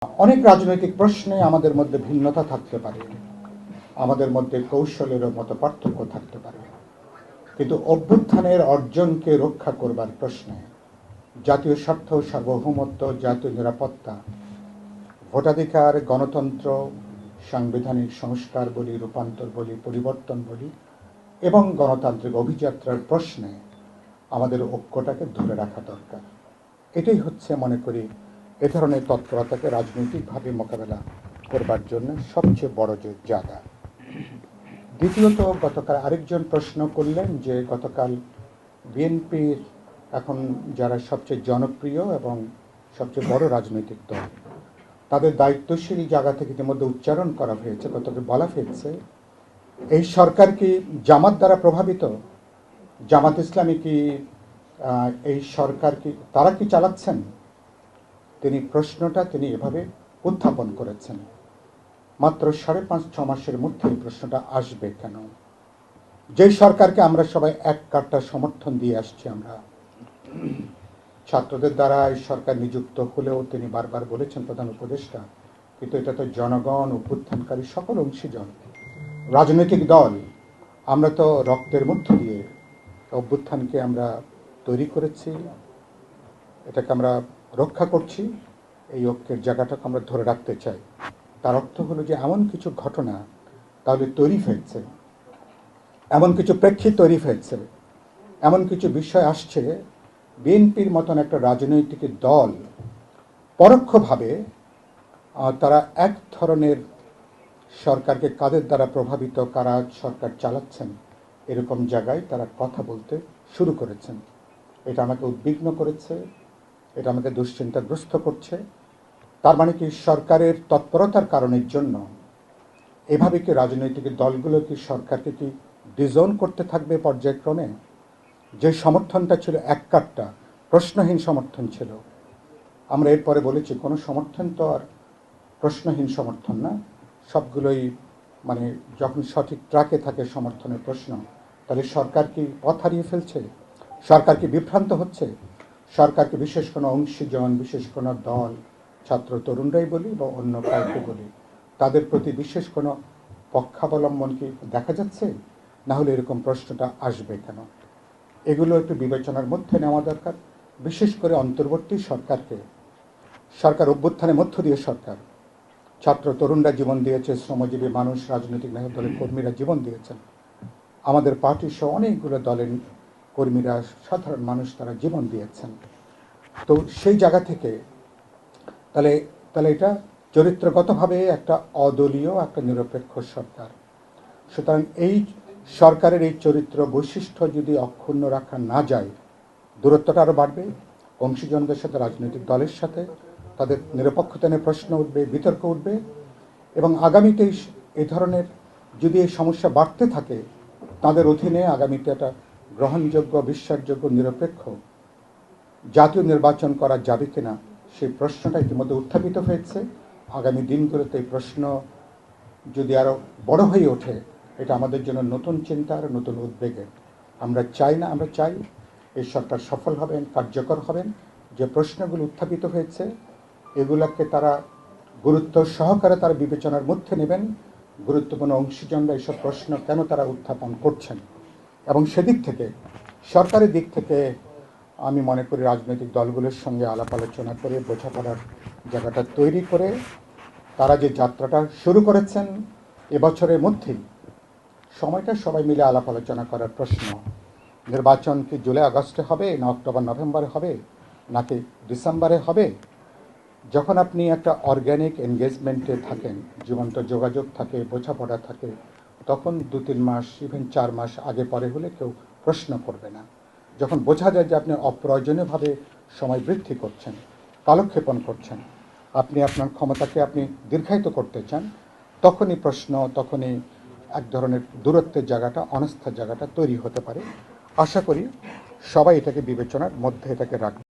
অনেক রাজনৈতিক প্রশ্নে আমাদের মধ্যে ভিন্নতা থাকতে পারে, আমাদের মধ্যে কৌশলের মতো পার্থক্য থাকতে পারে, কিন্তু অভ্যুত্থানের অর্জনকে রক্ষা করবার প্রশ্নে জাতীয় স্বার্থ, সার্বভৌমত্ব, জাতীয় নিরাপত্তা, ভোটাধিকার, গণতন্ত্র, সাংবিধানিক সংস্কার বলি, রূপান্তর বলি, পরিবর্তন বলি এবং গণতান্ত্রিক অভিযাত্রার প্রশ্নে আমাদের ঐক্যটাকে ধরে রাখা দরকার। এটাই হচ্ছে মনে করি এ ধরনের তৎপরতাকে রাজনৈতিকভাবে মোকাবেলা করবার জন্য সবচেয়ে বড় যে জায়গা। দ্বিতীয়ত, গতকাল আরেকজন প্রশ্ন করলেন যে গতকাল বিএনপির এখন যারা সবচেয়ে জনপ্রিয় এবং সবচেয়ে বড় রাজনৈতিক দল, তাদের দায়িত্বশীল জায়গা থেকে ইতিমধ্যে উচ্চারণ করা হয়েছে, গতকাল বলা হয়েছে এই সরকার কি জামাত দ্বারা প্রভাবিত? জামাত ইসলামী কি এই সরকার কি তারা কি চালাচ্ছেন? প্রশ্নটা তিনি এভাবে উত্থাপন করেছেন। মাত্র 5.5-6 মাসের মধ্যে এই প্রশ্নটা আসবে কেন? যেই সরকারকে আমরা সবাই এক কাট্টা সমর্থন দিয়ে আসছি, আমরা ছাত্রদের দ্বারা এই সরকার নিযুক্ত হলেও তিনি বারবার বলেছেন প্রধান উপদেষ্টা, কিন্তু এটা তো জনগণ, অভ্যুত্থানকারী সকল অংশীজন, রাজনৈতিক দল, আমরা তো রক্তের মধ্য দিয়ে অভ্যুত্থানকে আমরা তৈরি করেছি, এটাকে আমরা রক্ষা করছি, এই ঐক্যের জায়গাটাকে আমরা ধরে রাখতে চাই। তার অর্থ হলো যে এমন কিছু ঘটনা তাহলে তৈরি হয়েছে, এমন কিছু প্রেক্ষিত তৈরি হয়েছে, এমন কিছু বিষয় আসছে, বিএনপির মতন একটা রাজনৈতিক দল পরোক্ষভাবে তারা এক ধরনের সরকারকে কাদের দ্বারা প্রভাবিত, কারা সরকার চালাচ্ছেন, এরকম জায়গায় তারা কথা বলতে শুরু করেছেন। এটা আমাকে উদ্বিগ্ন করেছে, এটা আমাকে দুশ্চিন্তাগ্রস্ত করছে। তার মানে কি সরকারের তৎপরতার কারণের জন্য এভাবে কি রাজনৈতিক দলগুলো কি সরকারকে কি ডিজোন করতে থাকবে পর্যায়ক্রমে? যে সমর্থনটা ছিল এক কাট্টা প্রশ্নহীন সমর্থন ছিল, আমরা এরপরে বলেছি কোনো সমর্থন তো আর প্রশ্নহীন সমর্থন না, সবগুলোই মানে যখন সঠিক ট্র্যাকে থাকে সমর্থনের প্রশ্ন, তাহলে সরকার কি পথ হারিয়ে ফেলছে? সরকার কি বিভ্রান্ত হচ্ছে? সরকারকে বিশেষ কোনো অংশীজন, বিশেষ কোনো দল, ছাত্র তরুণরাই বলি বা অন্য কাউকে বলি, তাদের প্রতি বিশেষ কোনো পক্ষাবলম্বন কি দেখা যাচ্ছে? না হলে এরকম প্রশ্নটা আসবে কেন? এগুলো একটু বিবেচনার মধ্যে নেওয়া দরকার। বিশেষ করে অন্তর্বর্তী সরকারকে, সরকার অভ্যুত্থানের মধ্য দিয়ে সরকার, ছাত্র তরুণরা জীবন দিয়েছে, শ্রমজীবী মানুষ, রাজনৈতিক দলের কর্মীরা জীবন দিয়েছেন, আমাদের পার্টি সহ অনেকগুলো দলের কর্মীরা, সাধারণ মানুষ তারা জীবন দিয়েছেন। তো সেই জায়গা থেকে তাহলে তাহলে এটা চরিত্রগতভাবে একটা অদলীয়, একটা নিরপেক্ষ সরকার। সুতরাং এই সরকারের এই চরিত্র বৈশিষ্ট্য যদি অক্ষুণ্ণ রাখা না যায়, দূরত্বটা আরও বাড়বে, অংশীজনদের সাথে, রাজনৈতিক দলের সাথে তাদের নিরপেক্ষতা নিয়ে প্রশ্ন উঠবে, বিতর্ক উঠবে, এবং আগামীতে এই ধরনের যদি এই সমস্যা বাড়তে থাকে, তাদের অধীনে আগামীতে একটা গ্রহণযোগ্য, বিশ্বাসযোগ্য, নিরপেক্ষ জাতীয় নির্বাচন করা যাবে কিনা সেই প্রশ্নটা ইতিমধ্যে উত্থাপিত হয়েছে। আগামী দিনগুলোতে এই প্রশ্ন যদি আরও বড় হয়ে ওঠে, এটা আমাদের জন্য নতুন চিন্তার, নতুন উদ্বেগের। আমরা চাই না, আমরা চাই এই সরকার সফল হবেন, কার্যকর হবেন। যে প্রশ্নগুলো উত্থাপিত হয়েছে এগুলোকে তারা গুরুত্ব সহকারে তারা বিবেচনার মধ্যে নেবেন। গুরুত্বপূর্ণ অংশীজনরা এইসব প্রশ্ন কেন তারা উত্থাপন করছেন, এবং সেদিক থেকে সরকারের দিক থেকে আমি মনে করি রাজনৈতিক দলগুলোর সঙ্গে আলাপ আলোচনা করে, বোঝাপড়ার জায়গাটা তৈরি করে তারা যে যাত্রাটা শুরু করেছেন এবছরের মধ্যেই, সময়টা সবাই মিলে আলাপ আলোচনা করার প্রশ্ন। নির্বাচন কি জুলাই আগস্টে হবে, না অক্টোবর নভেম্বরে হবে, নাকি ডিসেম্বরে হবে? যখন আপনি একটা অর্গ্যানিক এনগেজমেন্টে থাকেন, জীবন্ত যোগাযোগ থাকে, বোঝাপড়া থাকে, তখন 2-3 মাস, ইভেন 4 মাস আগে পরে হলে কেউ প্রশ্ন করবে না। যখন বোঝা যায় যে আপনি অপ্রয়োজনীয়ভাবে সময় বৃদ্ধি করছেন, কালক্ষেপণ করছেন, আপনি আপনার ক্ষমতাকে আপনি দীর্ঘায়িত করতে চান, তখনই প্রশ্ন, তখনই এক ধরনের দূরত্বের জায়গাটা, অনাস্থার জায়গাটা তৈরি হতে পারে। আশা করি সবাই এটাকে বিবেচনার মধ্যে এটাকে রাখবে।